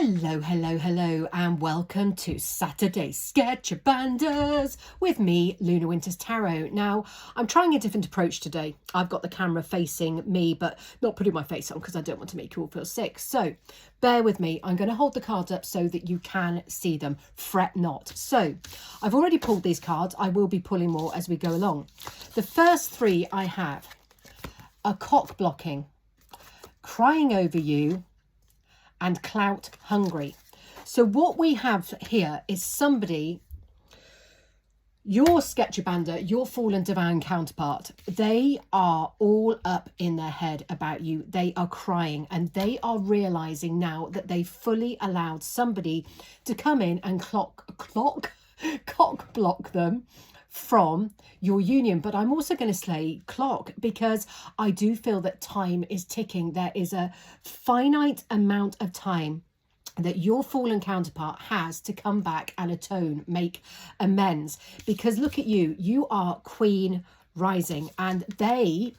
Hello, hello, hello, and welcome to Saturday Sketcherbanders with me, Luna Winters Tarot. Now, I'm trying a different approach today. I've got the camera facing me, but not putting my face on because I don't want to make you all feel sick. So, bear with me. I'm going to hold the cards up so that you can see them. Fret not. So, I've already pulled these cards. I will be pulling more as we go along. The first three I have are cock blocking, crying over you, and clout hungry. So what we have here is somebody, your Sketcherbander, your fallen divine counterpart, they are all up in their head about you. They are crying and they are realizing now that they fully allowed somebody to come in and cock block them from your union. But I'm also going to say clock, because I do feel that time is ticking. There is a finite amount of time that your fallen counterpart has to come back and atone, make amends. Because look at you, you are Queen Rising and they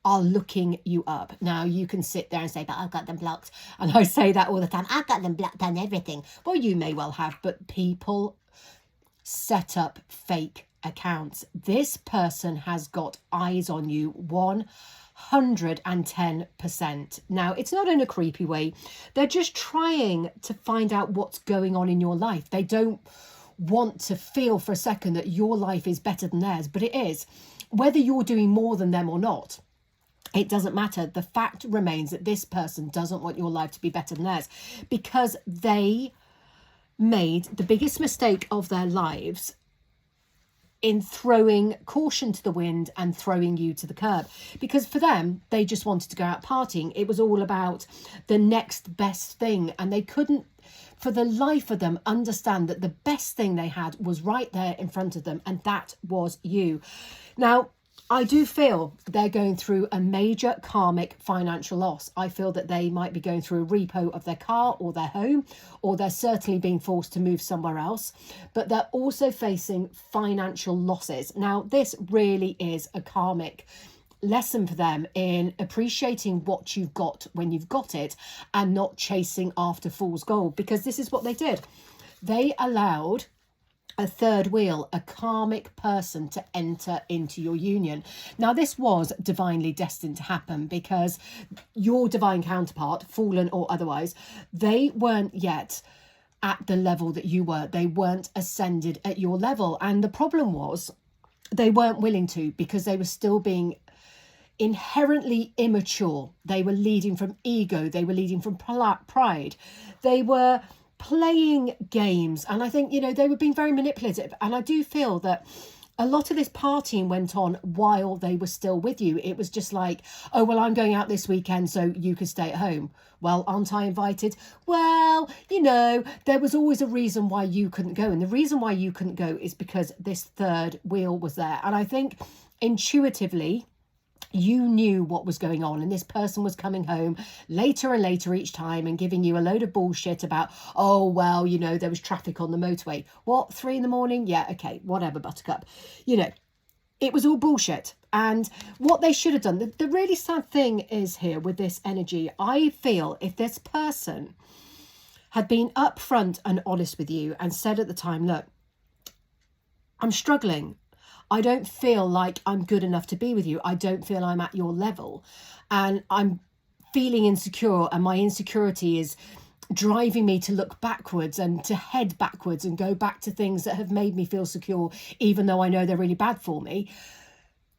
are looking you up. Now you can sit there and say, but I've got them blocked. And I say that all the time. I've got them blocked on everything. Well, you may well have, but people set up fake accounts. This person has got eyes on you 110%. Now, it's not in a creepy way. They're just trying to find out what's going on in your life. They don't want to feel for a second that your life is better than theirs, but it is. Whether you're doing more than them or not, it doesn't matter. The fact remains that this person doesn't want your life to be better than theirs, because they made the biggest mistake of their lives in throwing caution to the wind and throwing you to the curb. Because for them, they just wanted to go out partying. It was all about the next best thing, and they couldn't for the life of them understand that the best thing they had was right there in front of them, and that was you. Now, I do feel they're going through a major karmic financial loss. I feel that they might be going through a repo of their car or their home, or they're certainly being forced to move somewhere else, but they're also facing financial losses. Now, this really is a karmic lesson for them in appreciating what you've got when you've got it and not chasing after fool's gold, because this is what they did. They allowed a third wheel, a karmic person, to enter into your union. Now, this was divinely destined to happen, because your divine counterpart, fallen or otherwise, they weren't yet at the level that you were. They weren't ascended at your level. And the problem was they weren't willing to, because they were still being inherently immature. They were leading from ego. They were leading from pride. They were playing games, and I think, you know, they were being very manipulative. And I do feel that a lot of this partying went on while they were still with you. It was just like, oh, well, I'm going out this weekend, so you can stay at home. Well, aren't I invited? Well, you know, there was always a reason why you couldn't go, and the reason why you couldn't go is because this third wheel was there. And I think intuitively you knew what was going on, and this person was coming home later and later each time and giving you a load of bullshit about, oh, well, you know, there was traffic on the motorway. What, 3 a.m? Yeah, okay, whatever, buttercup. You know, it was all bullshit. And what they should have done, the really sad thing is here with this energy, I feel if this person had been upfront and honest with you and said at the time, look, I'm struggling. I don't feel like I'm good enough to be with you. I don't feel I'm at your level, and I'm feeling insecure, and my insecurity is driving me to look backwards and to head backwards and go back to things that have made me feel secure, even though I know they're really bad for me.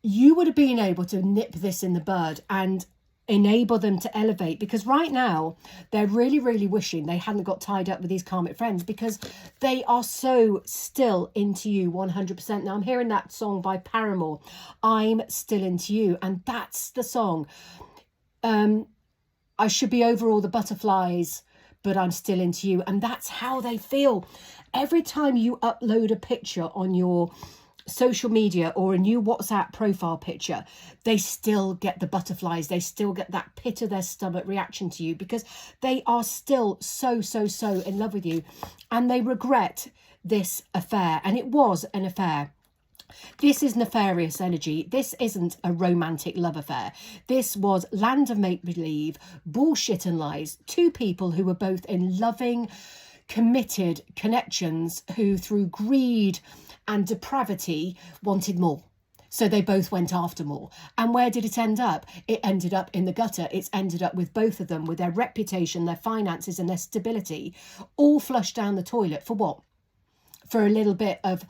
You would have been able to nip this in the bud and enable them to elevate, because right now they're really, really wishing they hadn't got tied up with these karmic friends, because they are so still into you 100%. Now, I'm hearing that song by Paramore, I'm Still Into You, and that's the song. I should be over all the butterflies, but I'm still into you. And that's how they feel every time you upload a picture on your social media or a new WhatsApp profile picture. They still get the butterflies. They still get that pit of their stomach reaction to you, because they are still so in love with you, and they regret this affair. And it was an affair. This is nefarious energy. This isn't a romantic love affair. This was land of make-believe, bullshit and lies. Two people who were both in loving, committed connections who, through greed and depravity, wanted more. So they both went after more. And where did it end up? It ended up in the gutter. It's ended up with both of them, with their reputation, their finances and their stability, all flushed down the toilet. For what? For a little bit of,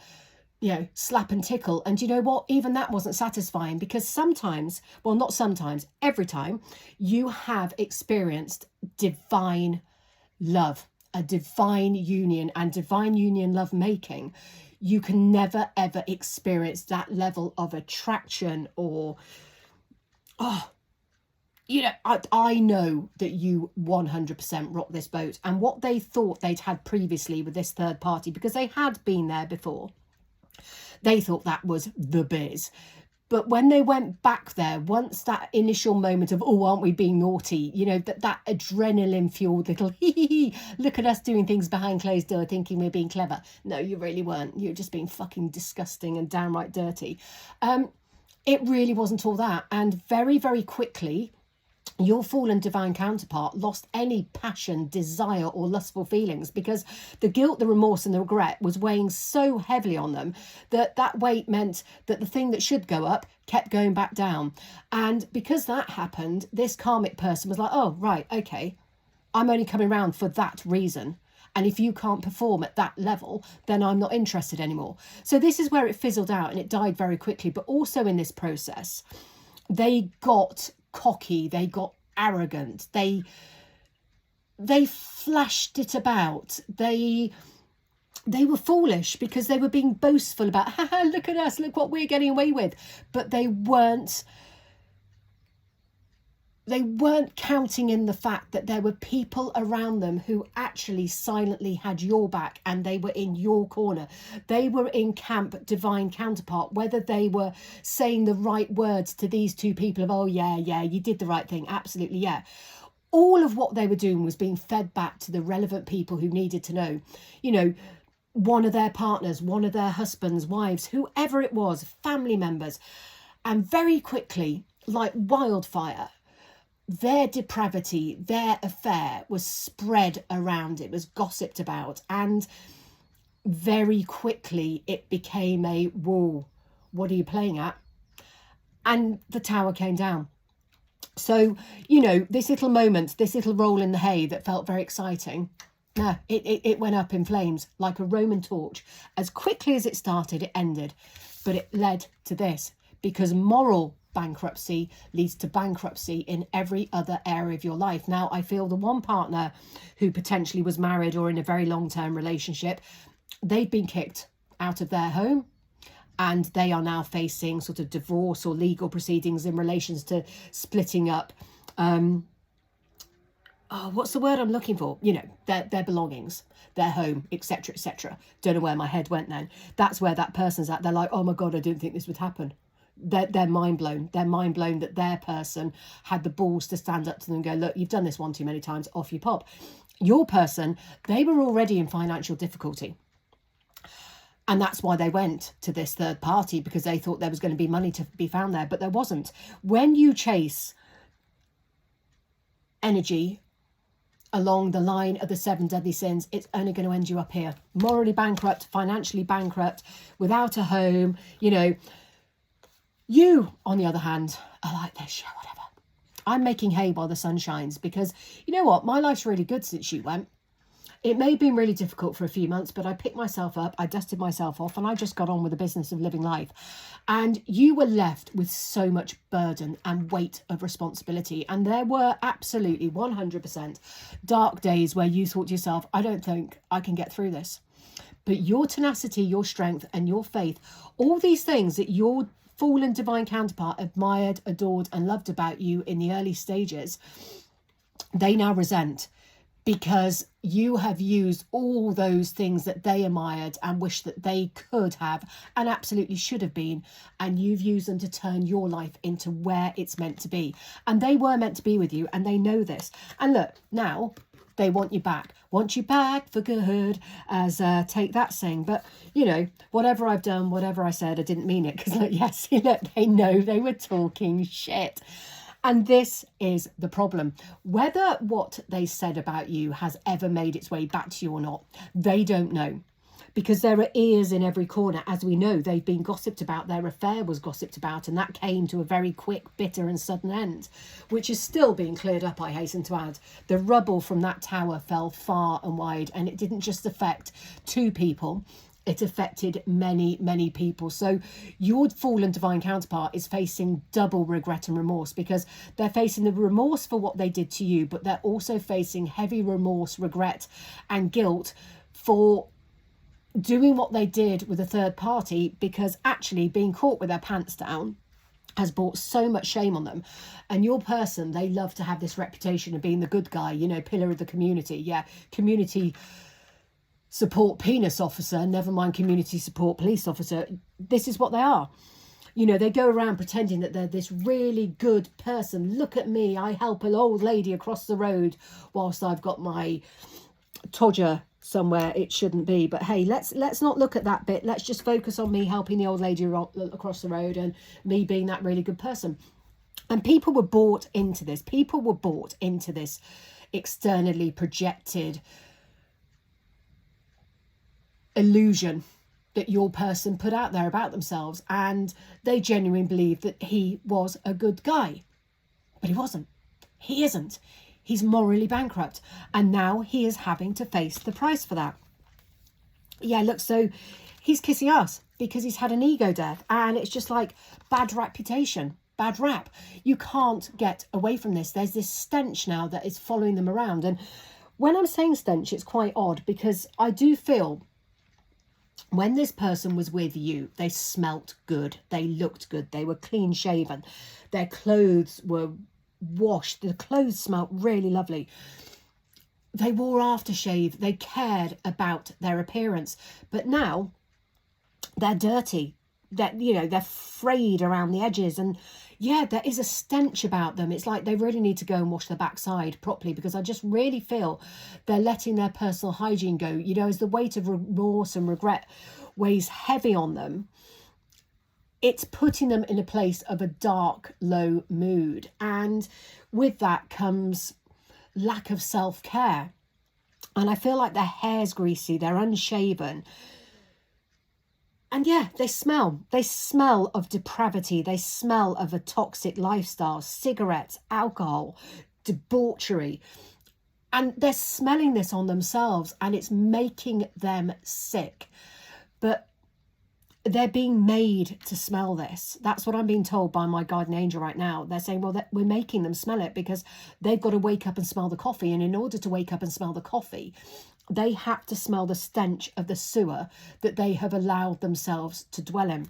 slap and tickle. And you know what? Even that wasn't satisfying, because sometimes, well, not sometimes, every time you have experienced divine love, a divine union and divine union love making, you can never, ever experience that level of attraction or, I know that you 100% rock this boat. And what they thought they'd had previously with this third party, because they had been there before, they thought that was the biz. But when they went back there, once that initial moment of, oh, aren't we being naughty? That adrenaline fueled little, look at us doing things behind closed door thinking we're being clever. No, you really weren't. You were just being fucking disgusting and downright dirty. It really wasn't all that. And very, very quickly, your fallen divine counterpart lost any passion, desire or lustful feelings, because the guilt, the remorse and the regret was weighing so heavily on them that weight meant that the thing that should go up kept going back down. And because that happened, this karmic person was like, oh, right, okay, I'm only coming around for that reason. And if you can't perform at that level, then I'm not interested anymore. So this is where it fizzled out and it died very quickly. But also in this process, they got cocky, they got arrogant, they flashed it about, they were foolish because they were being boastful about, haha, look at us, look what we're getting away with. But they weren't counting in the fact that there were people around them who actually silently had your back and they were in your corner. They were in camp divine counterpart, whether they were saying the right words to these two people of, oh, yeah, you did the right thing. Absolutely, yeah. All of what they were doing was being fed back to the relevant people who needed to know, one of their partners, one of their husbands, wives, whoever it was, family members. And very quickly, like wildfire, their depravity, their affair was spread around. It was gossiped about. And very quickly it became a, whoa, what are you playing at? And the tower came down. So, this little moment, this little roll in the hay that felt very exciting, it went up in flames like a Roman torch. As quickly as it started, it ended. But it led to this, because moral bankruptcy leads to bankruptcy in every other area of your life. Now, I feel the one partner who potentially was married or in a very long-term relationship, they've been kicked out of their home and they are now facing sort of divorce or legal proceedings in relations to splitting up what's the word I'm looking for? Their belongings, their home, etc., etc. Don't know where my head went then. That's where that person's at. They're like, oh my God, I didn't think this would happen. They're mind blown. They're mind blown that their person had the balls to stand up to them and go, look, you've done this one too many times, off you pop. Your person, they were already in financial difficulty. And that's why they went to this third party, because they thought there was going to be money to be found there, but there wasn't. When you chase energy along the line of the 7 deadly sins, it's only going to end you up here. Morally bankrupt, financially bankrupt, without a home, You, on the other hand, are like this, yeah, whatever. I'm making hay while the sun shines, because you know what? My life's really good since you went. It may have been really difficult for a few months, but I picked myself up, I dusted myself off, and I just got on with the business of living life. And you were left with so much burden and weight of responsibility. And there were absolutely 100% dark days where you thought to yourself, I don't think I can get through this. But your tenacity, your strength, and your faith, all these things that your fallen divine counterpart admired, adored, and loved about you in the early stages, they now resent, because you have used all those things that they admired and wished that they could have and absolutely should have been, and you've used them to turn your life into where it's meant to be. And they were meant to be with you, and they know this. And look, now They want you back for good, as Take That sing. But, you know, whatever I've done, whatever I said, I didn't mean it. Because, look, yes, look, they know they were talking shit. And this is the problem. Whether what they said about you has ever made its way back to you or not, they don't know. Because there are ears in every corner. As we know, they've been gossiped about. Their affair was gossiped about, and that came to a very quick, bitter and sudden end, which is still being cleared up, I hasten to add. The rubble from that tower fell far and wide, and it didn't just affect 2 people. It affected many, many people. So your fallen divine counterpart is facing double regret and remorse, because they're facing the remorse for what they did to you, but they're also facing heavy remorse, regret and guilt for doing what they did with a third party, because actually being caught with their pants down has brought so much shame on them. And your person, they love to have this reputation of being the good guy, you know, pillar of the community. Yeah, community support penis officer, never mind community support police officer. This is what they are. You know, they go around pretending that they're this really good person. Look at me, I help an old lady across the road whilst I've got my todger somewhere it shouldn't be. But hey, let's not look at that bit. Let's just focus on me helping the old lady across the road and me being that really good person. And people were bought into this. People were bought into this externally projected illusion that your person put out there about themselves, and they genuinely believed that he was a good guy. But he wasn't. He isn't. He's morally bankrupt, and now he is having to face the price for that. Yeah, look, so he's kissing ass because he's had an ego death, and it's just like bad reputation, bad rap. You can't get away from this. There's this stench now that is following them around. And when I'm saying stench, it's quite odd, because I do feel when this person was with you, they smelt good, they looked good, they were clean shaven, their clothes were washed, the clothes smelled really lovely, they wore aftershave, they cared about their appearance. But now they're dirty, that, you know, they're frayed around the edges, and yeah, there is a stench about them. It's like they really need to go and wash their backside properly, because I just really feel they're letting their personal hygiene go. You know, as the weight of remorse and regret weighs heavy on them, it's putting them in a place of a dark, low mood. And with that comes lack of self-care. And I feel like their hair's greasy, they're unshaven. And yeah, they smell of depravity. They smell of a toxic lifestyle, cigarettes, alcohol, debauchery. And they're smelling this on themselves, and it's making them sick. But they're being made to smell this. That's what I'm being told by my guardian angel right now. They're saying, well, we're making them smell it because they've got to wake up and smell the coffee. And in order to wake up and smell the coffee, they have to smell the stench of the sewer that they have allowed themselves to dwell in.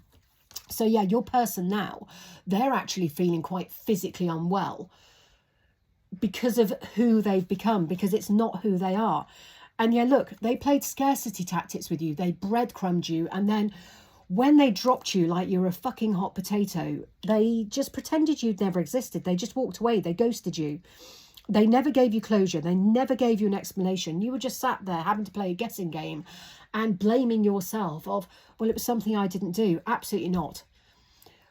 So yeah, your person now, they're actually feeling quite physically unwell because of who they've become, because it's not who they are. And yeah, look, they played scarcity tactics with you. They breadcrumbed you, and then when they dropped you like you're a fucking hot potato, they just pretended you'd never existed. They just walked away. They ghosted you. They never gave you closure. They never gave you an explanation. You were just sat there having to play a guessing game and blaming yourself of, well, it was something I didn't do. Absolutely not.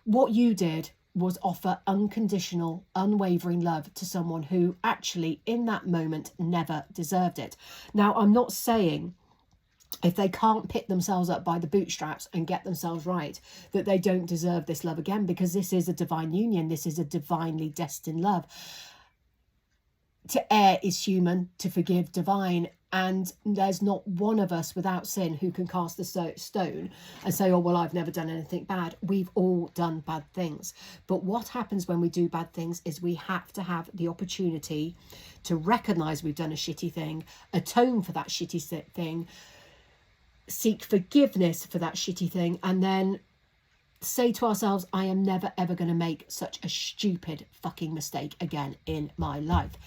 What you did was offer unconditional, unwavering love to someone who actually in that moment never deserved it. Now, I'm not saying if they can't pick themselves up by the bootstraps and get themselves right, that they don't deserve this love again, because this is a divine union. This is a divinely destined love. To err is human, to forgive divine. And there's not one of us without sin who can cast the stone and say, oh, well, I've never done anything bad. We've all done bad things. But what happens when we do bad things is we have to have the opportunity to recognise we've done a shitty thing, atone for that shitty thing, seek forgiveness for that shitty thing, and then say to ourselves, I am never, ever going to make such a stupid fucking mistake again in my life.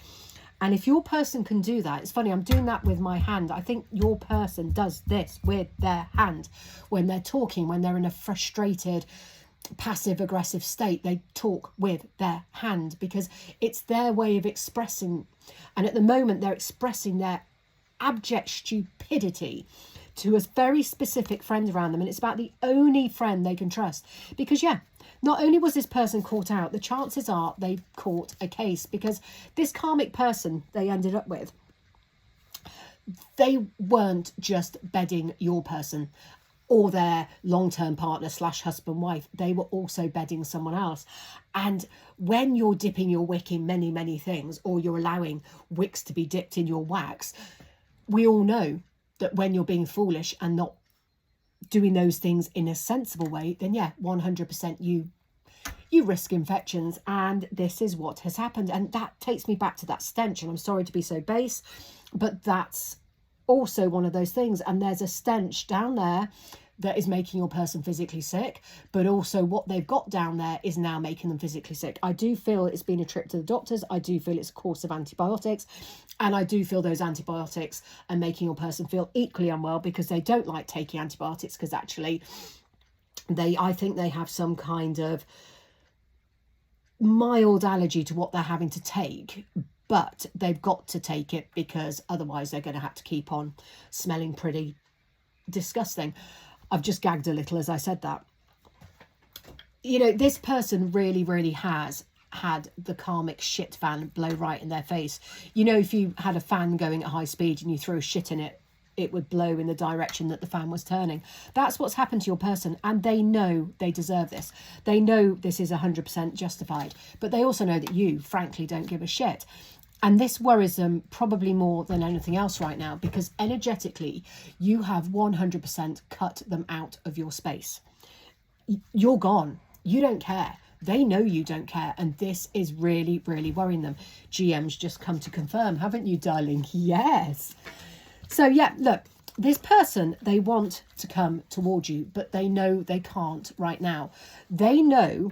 And if your person can do that, it's funny, I'm doing that with my hand. I think your person does this with their hand when they're talking, when they're in a frustrated, passive aggressive state. They talk with their hand because it's their way of expressing, and at the moment they're expressing their abject stupidity to a very specific friend around them, and it's about the only friend they can trust. Because not only was this person caught out, the chances are they caught a case, because this karmic person they ended up with, they weren't just bedding your person or their long-term partner / husband wife. They were also bedding someone else. And when you're dipping your wick in many, many things, or you're allowing wicks to be dipped in your wax, we all know that when you're being foolish and not doing those things in a sensible way, then 100% you risk infections. And this is what has happened. And that takes me back to that stench. And I'm sorry to be so base, but that's also one of those things. And there's a stench down there that is making your person physically sick, but also what they've got down there is now making them physically sick. I do feel it's been a trip to the doctors. I do feel it's a course of antibiotics, and I do feel those antibiotics are making your person feel equally unwell, because they don't like taking antibiotics, because actually I think they have some kind of mild allergy to what they're having to take, but they've got to take it because otherwise they're going to have to keep on smelling pretty disgusting. I've just gagged a little as I said that. This person really, really has had the karmic shit fan blow right in their face. If you had a fan going at high speed and you threw shit in it, it would blow in the direction that the fan was turning. That's what's happened to your person, and they know they deserve this. They know this is 100% justified, but they also know that you, frankly, don't give a shit. And this worries them probably more than anything else right now, because energetically, you have 100% cut them out of your space. You're gone. You don't care. They know you don't care. And this is really, really worrying them. GM's just come to confirm, haven't you, darling? Yes. So, look, this person, they want to come towards you, but they know they can't right now. They know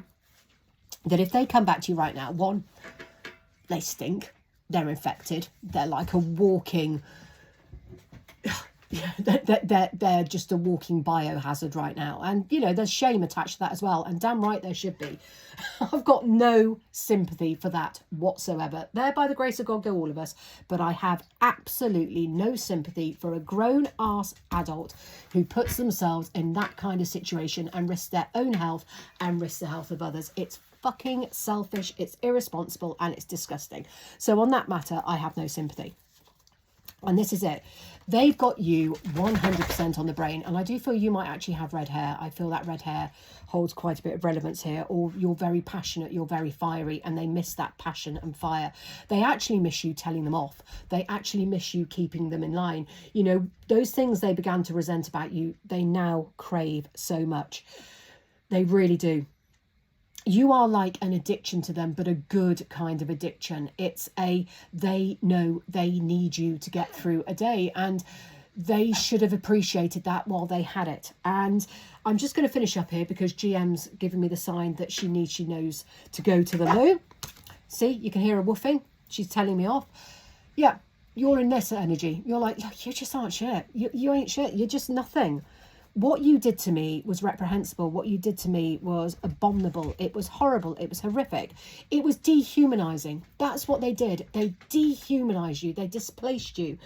that if they come back to you right now, one, they stink. They're infected. They're like a walking, they're just a walking biohazard right now. And, there's shame attached to that as well. And damn right there should be. I've got no sympathy for that whatsoever. There, by the grace of God, go all of us. But I have absolutely no sympathy for a grown-ass adult who puts themselves in that kind of situation and risks their own health and risks the health of others. It's fucking selfish, it's irresponsible, and it's disgusting. So on that matter, I have no sympathy. And this is it. They've got you 100% on the brain. And I do feel you might actually have red hair. I feel that red hair holds quite a bit of relevance here. Or you're very passionate, you're very fiery, and they miss that passion and fire. They actually miss you telling them off. They actually miss you keeping them in line. Those things they began to resent about you, they now crave so much. They really do. You are like an addiction to them, but a good kind of addiction. It's they know they need you to get through a day, and they should have appreciated that while they had it. And I'm just going to finish up here because GM's giving me the sign that she knows to go to the loo. See, you can hear her woofing. She's telling me off. Yeah, you're in this energy. You're like, you just aren't shit. You ain't shit. You're just nothing. What you did to me was reprehensible. What you did to me was abominable. It was horrible. It was horrific. It was dehumanizing. That's what they did. They dehumanized you. They displaced you.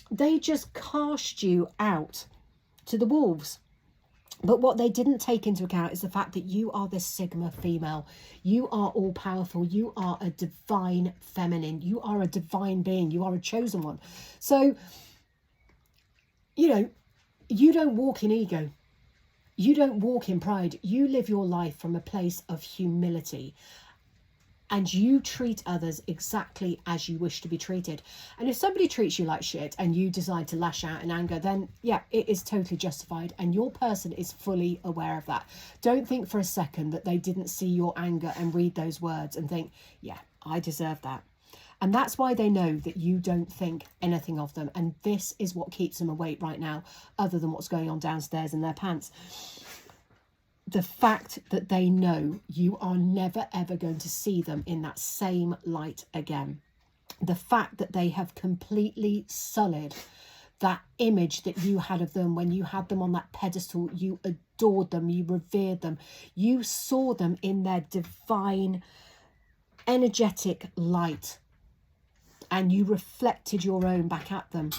They just cast you out to the wolves. But what they didn't take into account is the fact that you are this Sigma female. You are all powerful. You are a divine feminine. You are a divine being. You are a chosen one. So, you don't walk in ego. You don't walk in pride. You live your life from a place of humility. And you treat others exactly as you wish to be treated. And if somebody treats you like shit and you decide to lash out in anger, then it is totally justified. And your person is fully aware of that. Don't think for a second that they didn't see your anger and read those words and think, I deserve that. And that's why they know that you don't think anything of them. And this is what keeps them awake right now, other than what's going on downstairs in their pants. The fact that they know you are never, ever going to see them in that same light again. The fact that they have completely sullied that image that you had of them when you had them on that pedestal. You adored them, you revered them, you saw them in their divine, energetic light, and you reflected your own back at them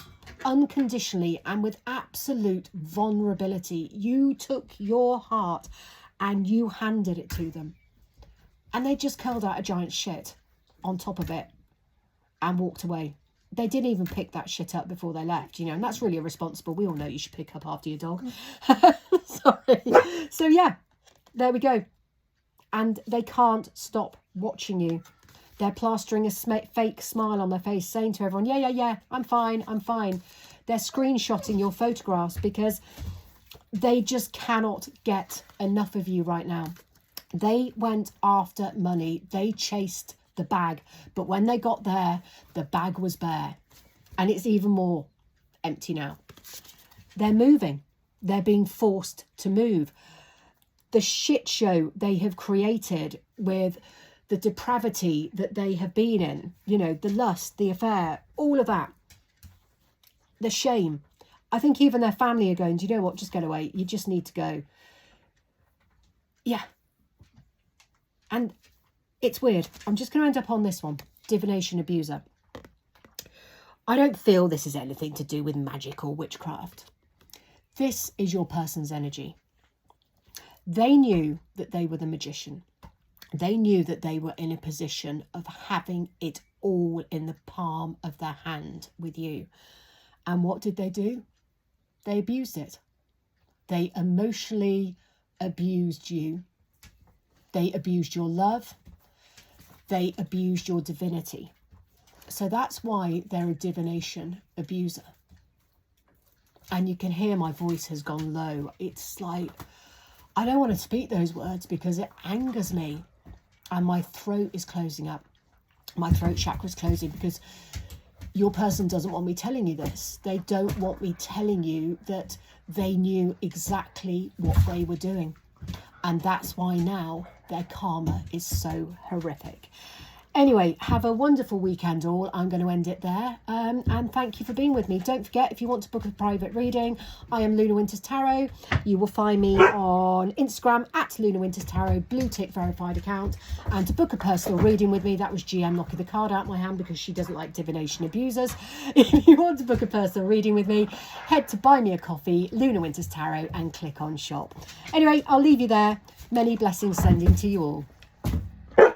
unconditionally and with absolute vulnerability. You took your heart and you handed it to them, and they just curled out a giant shit on top of it and walked away. They didn't even pick that shit up before they left, you know, and that's really irresponsible. We all know you should pick up after your dog. Sorry. So yeah, there we go. And they can't stop watching you. They're plastering a fake smile on their face, saying to everyone, yeah, I'm fine. They're screenshotting your photographs because they just cannot get enough of you right now. They went after money. They chased the bag. But when they got there, the bag was bare. And it's even more empty now. They're moving. They're being forced to move. The shit show they have created with the depravity that they have been in, you know, the lust, the affair, all of that, the shame. I think even their family are going, do you know what, just get away. You just need to go. Yeah. And it's weird. I'm just going to end up on this one. Divination abuser. I don't feel this is anything to do with magic or witchcraft. This is your person's energy. They knew that they were the magician. They knew that they were in a position of having it all in the palm of their hand with you. And what did they do? They abused it. They emotionally abused you. They abused your love. They abused your divinity. So that's why they're a divination abuser. And you can hear my voice has gone low. It's like, I don't want to speak those words because it angers me. And my throat is closing up. My throat chakra is closing because your person doesn't want me telling you this. They don't want me telling you that they knew exactly what they were doing. And that's why now their karma is so horrific. Anyway, have a wonderful weekend all. I'm going to end it there. And thank you for being with me. Don't forget, if you want to book a private reading, I am Luna Winters Tarot. You will find me on Instagram at Luna Winters Tarot, blue tick verified account. And to book a personal reading with me, that was GM knocking the card out my hand because she doesn't like divination abusers. If you want to book a personal reading with me, head to Buy Me a Coffee, Luna Winters Tarot, and click on shop. Anyway, I'll leave you there. Many blessings sending to you all.